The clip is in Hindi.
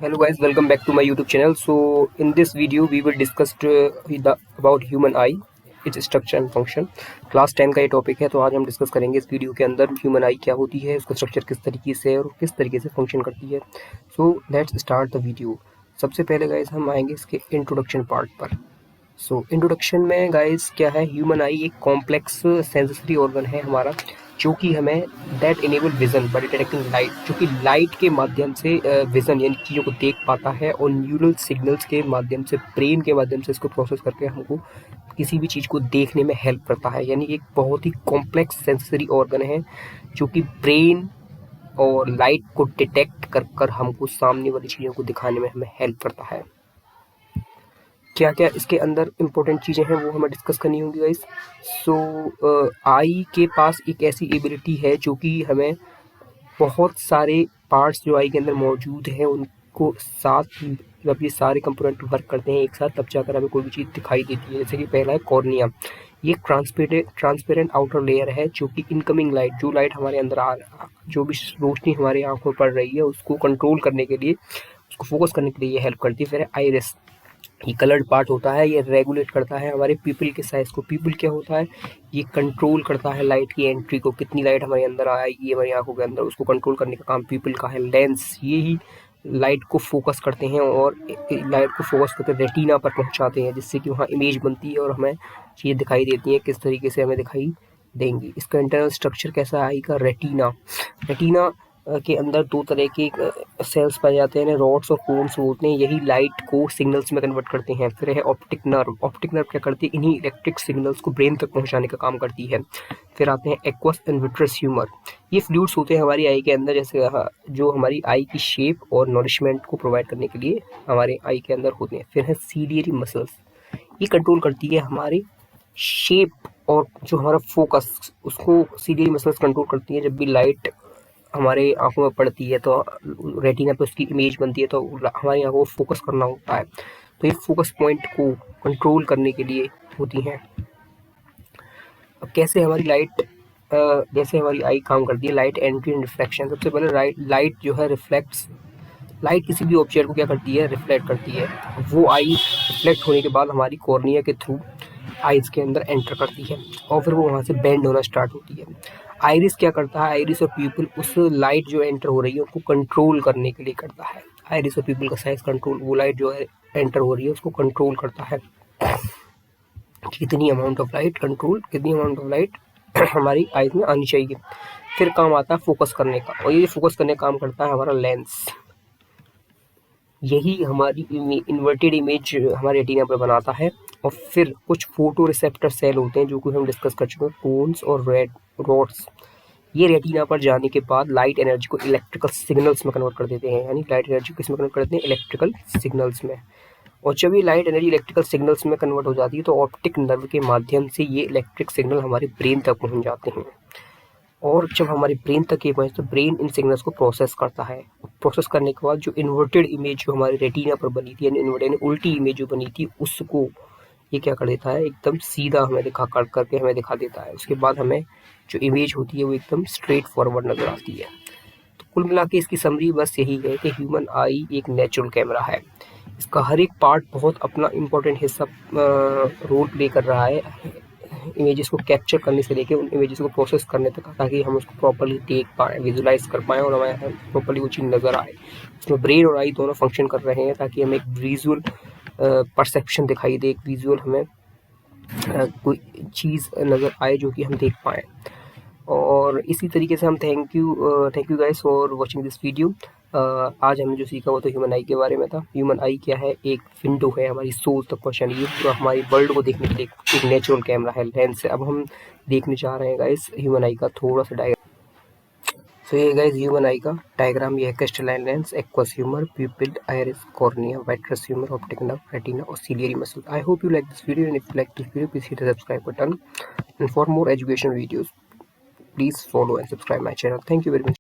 Hello guys, welcome back to my YouTube channel. So in this video we will discuss about human eye, its structure and function. Class 10 का ये टॉपिक है, तो आज हम डिस्कस करेंगे इस वीडियो के अंदर ह्यूमन आई क्या होती है, उसका स्ट्रक्चर किस तरीके से है और किस तरीके से फंक्शन करती है. So let's start the video. सबसे पहले गाइज हम आएंगे इसके इंट्रोडक्शन पार्ट पर. सो इंट्रोडक्शन में गाइज क्या है, ह्यूमन आई एक कॉम्प्लेक्स सेंसरी ऑर्गन है हमारा, जो कि हमें that enable vision bye detecting light, जो कि लाइट के माध्यम से विजन यानी चीज़ों को देख पाता है और न्यूरल सिग्नल्स के माध्यम से, ब्रेन के माध्यम से इसको प्रोसेस करके हमको किसी भी चीज़ को देखने में हेल्प करता है. यानी एक बहुत ही कॉम्प्लेक्स सेंसरी ऑर्गन है जो कि ब्रेन और लाइट को डिटेक्ट कर कर हमको सामने वाली चीज़ों को दिखाने में हमें हेल्प करता है. क्या क्या इसके अंदर इम्पोर्टेंट चीज़ें हैं वो हमें डिस्कस करनी होंगी गाइस. सो आई के पास एक ऐसी एबिलिटी है जो कि हमें बहुत सारे पार्ट्स जो आई के अंदर मौजूद हैं उनको साथ, जब ये सारे कंपोनेंट वर्क करते हैं एक साथ, तब जाकर हमें कोई भी चीज़ दिखाई देती है. जैसे कि पहला है कॉर्निया. ये ट्रांसपेरेंट आउटर लेयर है जो कि इनकमिंग लाइट, जो लाइट हमारे अंदर जो भी रोशनी हमारी आंखों पर पड़ रही है उसको कंट्रोल करने के लिए, उसको फोकस करने के लिए ये हेल्प करती है. फिर आइरिस, ये कलर्ड पार्ट होता है, ये रेगुलेट करता है हमारे पीपल के साइज को. पीपल क्या होता है, ये कंट्रोल करता है लाइट की एंट्री को, कितनी लाइट हमारे अंदर आएगी हमारी आंखों के अंदर, उसको कंट्रोल करने का काम पीपल का है. लेंस, ये ही लाइट को फोकस करते हैं और लाइट को फोकस करके रेटिना पर पहुंचाते हैं, जिससे कि वहाँ इमेज बनती है और हमें चीज़ें दिखाई देती हैं किस तरीके से हमें दिखाई देंगी. इसका इंटरनल स्ट्रक्चर कैसा आएगा, रेटिना. रेटिना के अंदर दो तरह के सेल्स पाए जाते हैं, रॉड्स और कोन्स बोलते हैं. यही लाइट को सिग्नल्स में कन्वर्ट करते हैं. फिर है ऑप्टिक नर्व. ऑप्टिक नर्व क्या करती है, इन्हीं इलेक्ट्रिक सिग्नल्स को ब्रेन तक पहुंचाने का काम करती है. फिर आते हैं एक्वस एंड विट्रस ह्यूमर. ये फ्लूइड्स होते हैं हमारी आई के अंदर, जैसे जो हमारी आई की शेप और नरिशमेंट को प्रोवाइड करने के लिए हमारे आई के अंदर होते हैं. फिर है सीलियरी मसल्स. ये कंट्रोल करती है हमारी शेप और जो हमारा फोकस, उसको सीलियरी मसल्स कंट्रोल करती है. जब भी लाइट हमारे आंखों में पड़ती है तो रेटिना पे उसकी इमेज बनती है, तो हमारी आंखों को फोकस करना होता है, तो ये फोकस पॉइंट को कंट्रोल करने के लिए होती हैं. अब कैसे हमारी लाइट, जैसे हमारी आई काम करती है, लाइट एंट्री एंड रिफ्लेक्शन. सबसे पहले लाइट जो है रिफ्लेक्ट्स, लाइट किसी भी ऑब्जेक्ट को क्या करती है, रिफ्लेक्ट करती है. वो आई रिफ्लेक्ट होने के बाद हमारी कॉर्निया के थ्रू आइज़ के अंदर एंटर करती है और फिर वो वहाँ से बेंड होना स्टार्ट होती है. आइरिस क्या करता है, आइरिस और प्यूपिल उस लाइट जो एंटर हो रही है उसको कंट्रोल करने के लिए करता है. आइरिस और प्यूपिल का साइज कंट्रोल, वो लाइट जो है एंटर हो रही है उसको कंट्रोल करता है. कितनी अमाउंट ऑफ लाइट कंट्रोल, कितनी अमाउंट ऑफ लाइट हमारी आइज में आनी चाहिए. फिर काम आता है फोकस करने का, और ये फोकस करने का काम करता है हमारा लेंस. यही हमारी इन्वर्टेड इमेज हमारे रेटिना पर बनाता है. और फिर कुछ फोटो रिसेप्टर सेल होते हैं जो कि हम डिस्कस कर चुके हैं, कोन्स और रेड रॉड्स. ये रेटिना पर जाने के बाद लाइट एनर्जी को इलेक्ट्रिकल सिग्नल्स में कन्वर्ट कर देते हैं. यानी लाइट एनर्जी किस में कन्वर्ट कर देते हैं, इलेक्ट्रिकल सिग्नल्स में. और जब ये लाइट एनर्जी इलेक्ट्रिकल सिग्नल्स में कन्वर्ट हो जाती है तो ऑप्टिक नर्व के माध्यम से ये इलेक्ट्रिक सिग्नल हमारे ब्रेन तक पहुंच जाते हैं. और जब हमारे ब्रेन तक ये पहुंचते तो ब्रेन इन सिग्नल्स को प्रोसेस करता है. प्रोसेस करने के बाद जो इन्वर्टेड इमेज जो हमारे रेटिना पर बनी थी, यानी इन्वर्टेड उल्टी इमेज जो बनी थी, उसको ये क्या कर देता है, एकदम सीधा हमें करके हमें दिखा देता है. उसके बाद हमें जो इमेज होती है वो एकदम स्ट्रेट फॉरवर्ड नज़र आती है. तो कुल मिला के इसकी समरी बस यही है कि ह्यूमन आई एक नेचुरल कैमरा है. इसका हर एक पार्ट बहुत अपना इम्पोर्टेंट हिस्सा रोल प्ले कर रहा है, इमेजेस को कैप्चर करने से लेके उन इमेजेस को प्रोसेस करने तक, ताकि हम उसको प्रॉपर्ली देख पाएँ, विजुलाइज कर पाएँ और हमें प्रॉपर्ली वो चीज़ नज़र आए. इसमें ब्रेन और आई दोनों फंक्शन कर रहे हैं ताकि हमें एक विजुअल परसेप्शन दिखाई दे, एक विजुअल हमें कोई चीज़ नज़र आए जो कि हम देख पाएँ. और इसी तरीके से हम thank you guys for watching this video. आज हमने जो सीखा वो तो ह्यूमन आई के बारे में था. ह्यूमन आई क्या है, एक विंडो है हमारी सोल तक पहुँचाने की, पूरा हमारी वर्ल्ड को देखने के लिए एक नेचुरल कैमरा है, लेंस है. अब हम देखने जा रहे हैं गाइस ह्यूमन आई का थोड़ा सा डायग्राम. सो ये गाइस ह्यूमन आई का डायग्राम ये है. Crystalline lens, aqueous humour, pupil, iris, cornea, vitreous humour, optic nerve, retina और ciliary muscle. I hope you like this video, and if you like this video, please hit the subscribe button, and for more education videos please follow and subscribe my channel. Thank you very much.